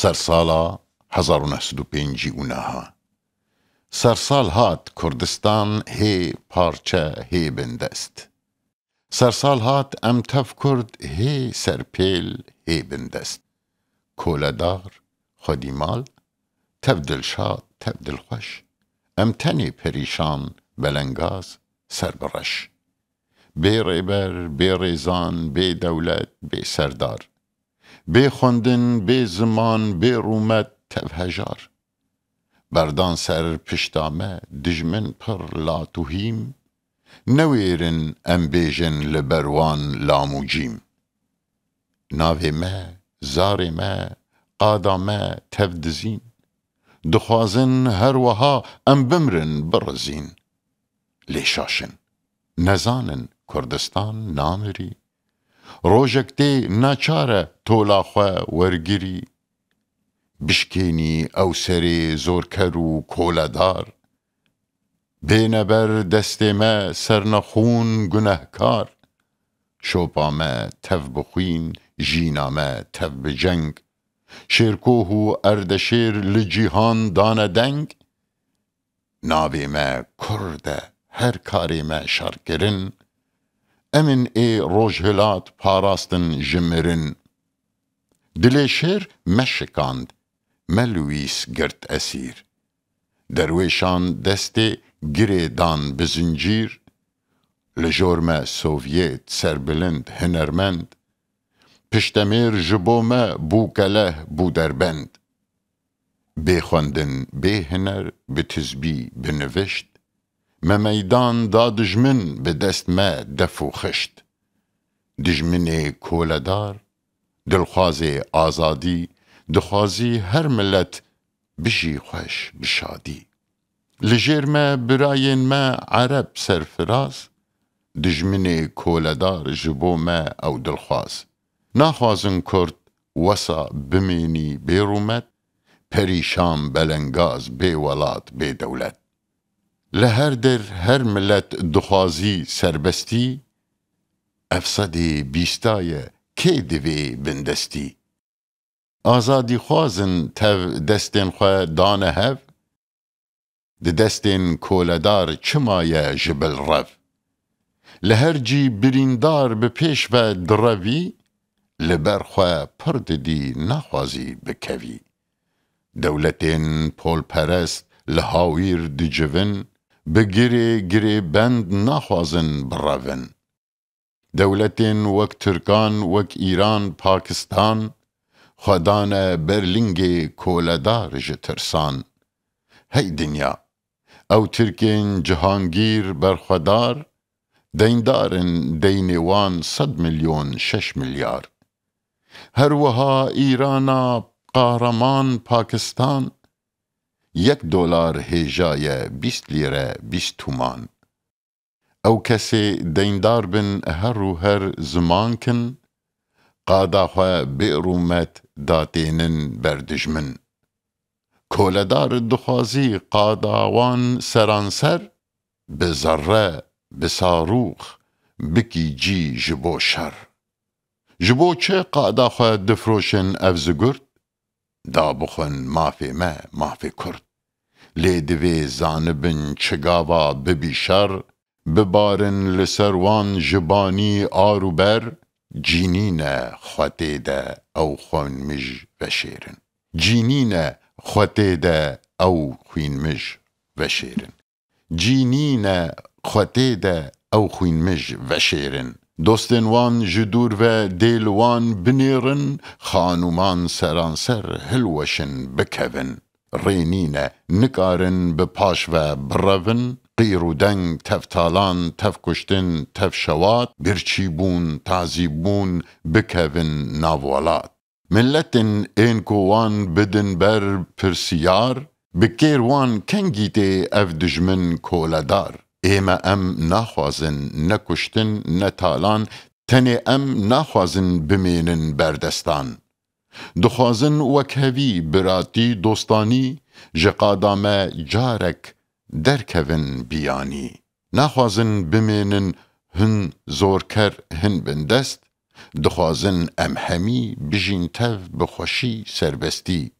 سرسالا 1905 اونها سرسال هات کردستان هی پارچه هی بندست. سرسال هات ام تف کرد هی سرپیل هی بندست. کولدار خودیمال تف دلشاد تف دلخوش ام تنی پریشان بلنگاز سر برش. بی ریبر بی ریزان بی دولت بی سردار بی خوندن بی زمان بی رومت تف هجار. بردان سر پشتامه دجمن پر لاتوهیم نویرن ام بیجن لبروان لاموجیم. ناوی ما زاری ما قادا ما تف دزین دخوازن هر وها ام بمرن برزین. لیشاشن نزانن کردستان نامری روژک دی ناچاره تولاخواه ورگیری. بشکینی او سری زورکر و کولدار بینبر دست ما سرنخون گنهکار. شوپا ما تف بخوین جینا ما تف بجنگ شیرکوه و اردشیر لجیهان دانه دنگ. ناوی ما کرده هر کاری ما شرکرن امن ای روجهلات پاراستن جمرن. دل شیر مشکاند ملویس گرت اسیر درویشان دست گره دان بزنجیر. لجورم سوویت سربلند هنرمند پشتمیر جبومه بوکله بودربند. بخوندن به هنر به تزبی بنوشت میدان دا دجمن به دست ما دفو خشت. دجمن کولدار دلخواز آزادی دخوازی هر ملت بشی خوش بشادی. لجیر ما براین ما عرب سرفراز دجمن کولدار جبو ما او دلخواز. ناخوازن کرد وسا بمینی بیرومت پریشان بلنگاز بی ولات بی دولت. لهر در هر ملت دخوازی سربستی افسدی بیستای کی دوی بندستی. آزادی خوازن تف دستین خواه دانه هف ده دستین کولدار چمایه جبل رف. لهر جی بریندار به پیش و دروی لبر خواه پرد دی نخوازی بکوی. دولتین پول پرست لهاویر دی جوین بگیره گیره بند نخوازن براون. دولتین وک ترکان وک ایران پاکستان خدان برلینگ کولدار جترسان. هی دنیا او ترکین جهانگیر برخدار دیندارن دینوان 100 میلیون 6 میلیار. هر وها ایرانا قهرمان پاکستان $1 هیجای 20 لیره 20 تومان. او کسی دیندار بن هر و هر زمان کن قادا خواه بیرومت داتینن بردجمن. کولدار دخوازی قاداوان سرانسر بزره بساروخ بکی جی جبو شر. جبو چه قادا خواه دفروشن افزگرد دا بخون مافی ما مافی کرد. لیدوی زانبن چگاوا ببیشر ببارن لسروان جبانی آروبر. جینین خطیده او خون مج وشیرن. جینین خطیده او خوین مج وشیرن. جینین خطیده او خوین مج وشیرن. دوستنوان جدور و دیلوان بنیرن خانومان سرانسر هلوشن بکون. رینین نکارن بپاش و برون قیر دنگ تفتالان تفکشتن تفشوات برچیبون تعذیبون بکون ناولات. ملتن اینکوان بدن بر پرسیار بکیروان کنگیته اف دجمن کولدار. ایما ام نخوازن نکشتن نتالان تنی ام نخوازن بمینن بردستان. دخوازن وکهوی براتی دوستانی جقادام جارک درکون بیانی. نخوازن بمینن هن زورکر هن بندست دخوازن ام همی بجین تف بخوشی سربستی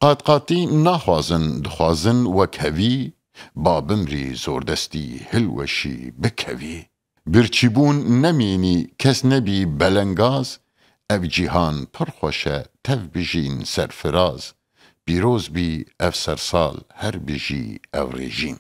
قاتی نخوازن دخوازن وکوی بابمری زوردستی هلوشی بکوی برچیبون نمینی کس نبی بلنگاز اف جیهان پرخوشه تف بجین سرفراز بیروز بی اف سرسال هر بجی او رژیم